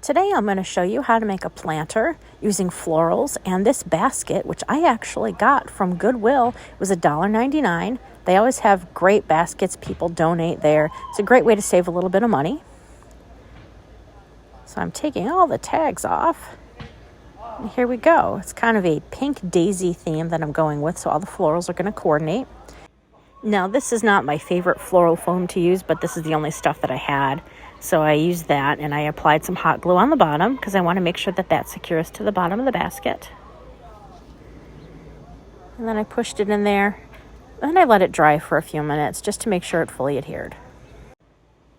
Today I'm going to show you how to make a planter using florals and this basket, which I actually got from Goodwill. It was $1.99. They always have great baskets. People donate there. It's a great way to save a little bit of money. So I'm taking all the tags off. And here we go. It's kind of a pink daisy theme that I'm going with, so all the florals are going to coordinate. Now, this is not my favorite floral foam to use, but this is the only stuff that I had. So I used that, and I applied some hot glue on the bottom because I want to make sure that that secures to the bottom of the basket. And then I pushed it in there, and I let it dry for a few minutes just to make sure it fully adhered.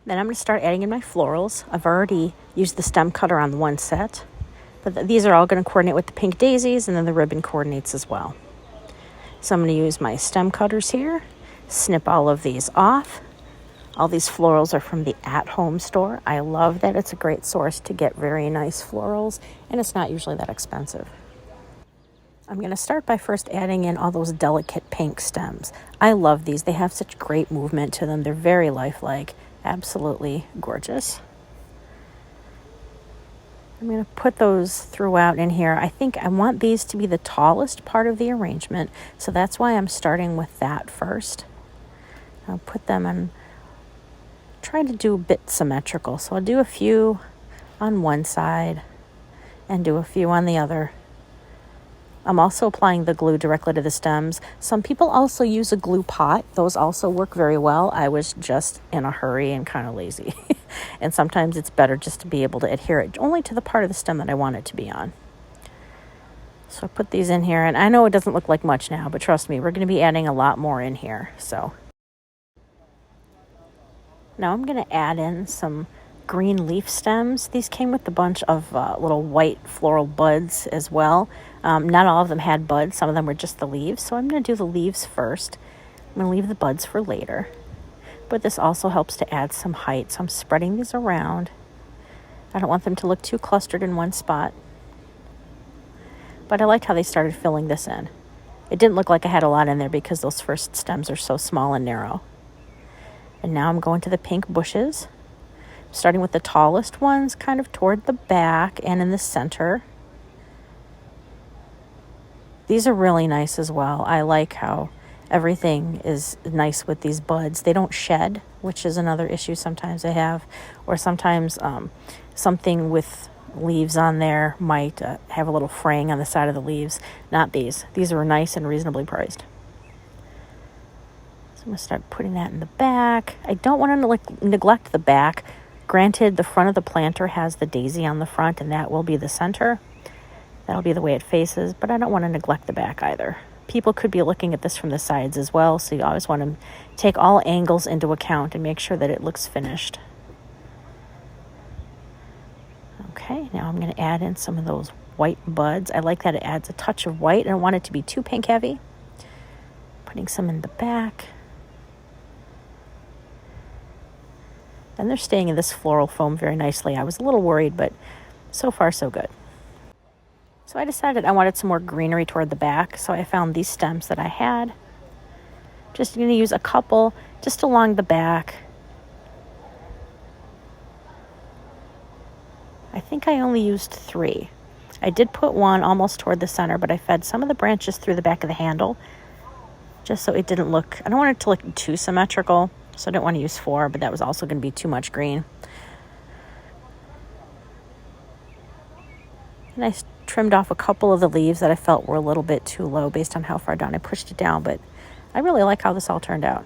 Then I'm going to start adding in my florals. I've already used the stem cutter on one set, but these are all going to coordinate with the pink daisies, and then the ribbon coordinates as well. So I'm going to use my stem cutters here, snip all of these off. All these florals are from the at-home store. I love that. It's a great source to get very nice florals, and it's not usually that expensive. I'm going to start by first adding in all those delicate pink stems. I love these. They have such great movement to them. They're very lifelike. Absolutely gorgeous. I'm going to put those throughout in here. I think I want these to be the tallest part of the arrangement, so that's why I'm starting with that first. I'll put them in. Try to do a bit symmetrical. So I'll do a few on one side and do a few on the other. I'm also applying the glue directly to the stems. Some people also use a glue pot. Those also work very well. I was just in a hurry and kind of lazy. And sometimes it's better just to be able to adhere it only to the part of the stem that I want it to be on. So I put these in here, and I know it doesn't look like much now, but trust me, we're going to be adding a lot more in here. So now I'm going to add in some green leaf stems. These came with a bunch of little white floral buds as well. Not all of them had buds. Some of them were just the leaves. So I'm going to do the leaves first. I'm going to leave the buds for later. But this also helps to add some height. So I'm spreading these around. I don't want them to look too clustered in one spot. But I liked how they started filling this in. It didn't look like I had a lot in there because those first stems are so small and narrow. And now I'm going to the pink bushes, starting with the tallest ones kind of toward the back and in the center. These are really nice as well. I like how everything is nice with these buds. They don't shed, which is another issue sometimes I have, or sometimes something with leaves on there might have a little fraying on the side of the leaves. Not these. These are nice and reasonably priced. So I'm going to start putting that in the back. I don't want to neglect the back. Granted, the front of the planter has the daisy on the front, and that will be the center. That'll be the way it faces, but I don't want to neglect the back either. People could be looking at this from the sides as well, so you always want to take all angles into account and make sure that it looks finished. Okay, now I'm going to add in some of those white buds. I like that it adds a touch of white. I don't want it to be too pink heavy. Putting some in the back. And they're staying in this floral foam very nicely. I was a little worried, but so far so good. So I decided I wanted some more greenery toward the back, so I found these stems that I had. Just going to use a couple just along the back. I think I only used 3. I did put one almost toward the center, but I fed some of the branches through the back of the handle just so it didn't look, I don't want it to look too symmetrical. So I didn't want to use 4, but that was also going to be too much green. And I trimmed off a couple of the leaves that I felt were a little bit too low based on how far down I pushed it down, but I really like how this all turned out.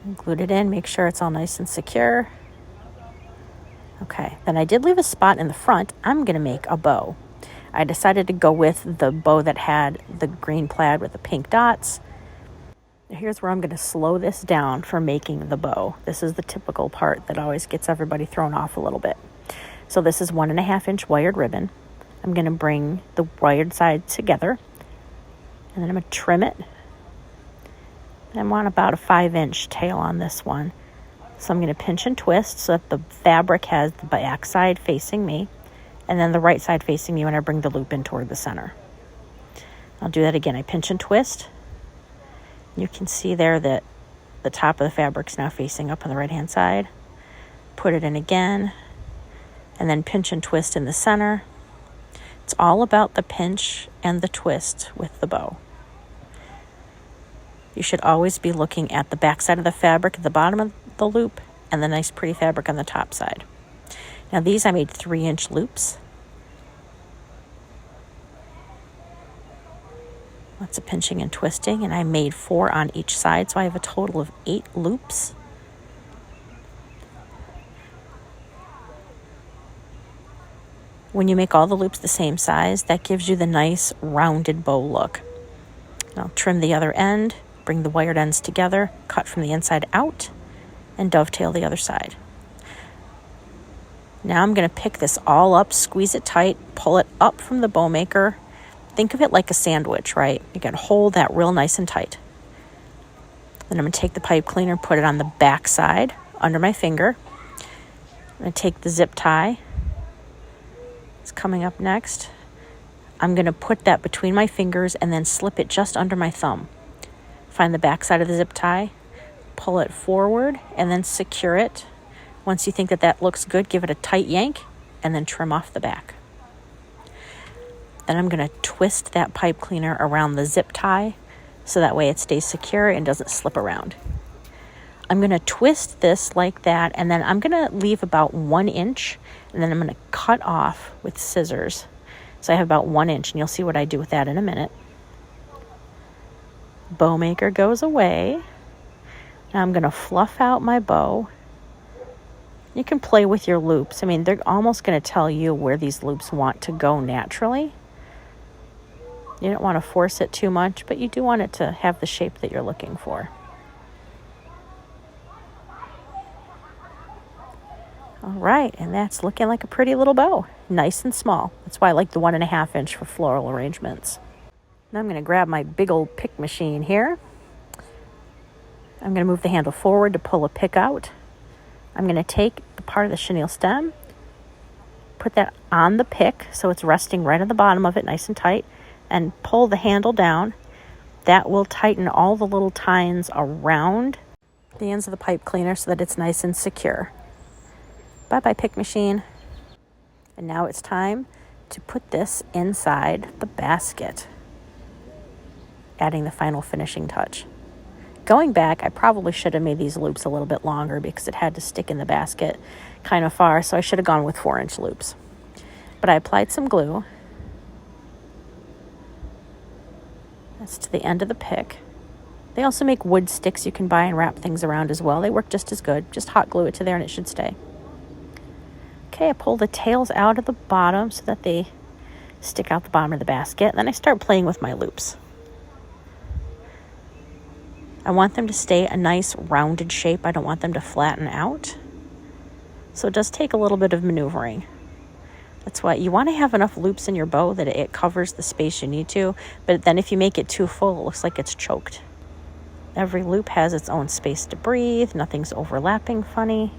And glued it in, make sure it's all nice and secure. Okay, then I did leave a spot in the front. I'm going to make a bow. I decided to go with the bow that had the green plaid with the pink dots. Here's where I'm going to slow this down for making the bow. This is the typical part that always gets everybody thrown off a little bit. So this is 1.5 inch wired ribbon. I'm going to bring the wired side together, and then I'm going to trim it. And I want about a 5-inch tail on this one. So I'm going to pinch and twist so that the fabric has the back side facing me, and then the right side facing me when I bring the loop in toward the center. I'll do that again. I pinch and twist. You can see there that the top of the fabric's now facing up on the right-hand side. put it in again, and then pinch and twist in the center. It's all about the pinch and the twist with the bow. You should always be looking at the back side of the fabric at the bottom of the loop and the nice pretty fabric on the top side. Now these I made 3-inch loops. Lots of pinching and twisting, and I made 4 on each side, so I have a total of 8 loops. When you make all the loops the same size, that gives you the nice rounded bow look. Now trim the other end, bring the wired ends together, cut from the inside out, and dovetail the other side. Now I'm going to pick this all up, squeeze it tight, pull it up from the bow maker. Think of it like a sandwich, right? You got to hold that real nice and tight. Then I'm going to take the pipe cleaner, put it on the back side under my finger. I'm going to take the zip tie. It's coming up next. I'm going to put that between my fingers and then slip it just under my thumb. Find the back side of the zip tie, pull it forward, and then secure it. Once you think that that looks good, give it a tight yank, and then trim off the back. Then I'm going to twist that pipe cleaner around the zip tie so that way it stays secure and doesn't slip around. I'm going to twist this like that, and then I'm going to leave about 1 inch, and then I'm going to cut off with scissors. So I have about 1 inch, and you'll see what I do with that in a minute. Bow maker goes away. Now I'm going to fluff out my bow. You can play with your loops. I mean, they're almost going to tell you where these loops want to go naturally. You don't want to force it too much, but you do want it to have the shape that you're looking for. All right, and that's looking like a pretty little bow. Nice and small. That's why I like the 1.5 inch for floral arrangements. Now I'm going to grab my big old pick machine here. I'm going to move the handle forward to pull a pick out. I'm going to take the part of the chenille stem, put that on the pick so it's resting right on the bottom of it, nice and tight, and pull the handle down. That will tighten all the little tines around the ends of the pipe cleaner so that it's nice and secure. Bye-bye, pick machine. And now it's time to put this inside the basket, adding the final finishing touch. Going back, I probably should have made these loops a little bit longer because it had to stick in the basket kind of far, so I should have gone with 4-inch loops. But I applied some glue. That's to the end of the pick. They also make wood sticks you can buy and wrap things around as well. They work just as good. Just hot glue it to there and it should stay. Okay, I pull the tails out of the bottom so that they stick out the bottom of the basket. And then I start playing with my loops. I want them to stay a nice rounded shape. I don't want them to flatten out. So it does take a little bit of maneuvering. That's why you want to have enough loops in your bow that it covers the space you need to. But then if you make it too full, it looks like it's choked. Every loop has its own space to breathe. Nothing's overlapping funny.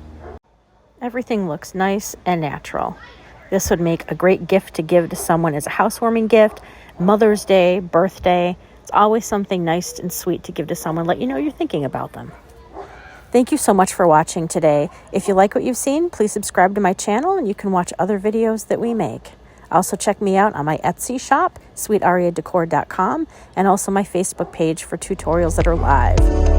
Everything looks nice and natural. This would make a great gift to give to someone as a housewarming gift, Mother's Day, birthday. It's always something nice and sweet to give to someone, let you know you're thinking about them. Thank you so much for watching today. If you like what you've seen, please subscribe to my channel and you can watch other videos that we make. Also check me out on my Etsy shop, sweetariadecor.com, and also my Facebook page for tutorials that are live.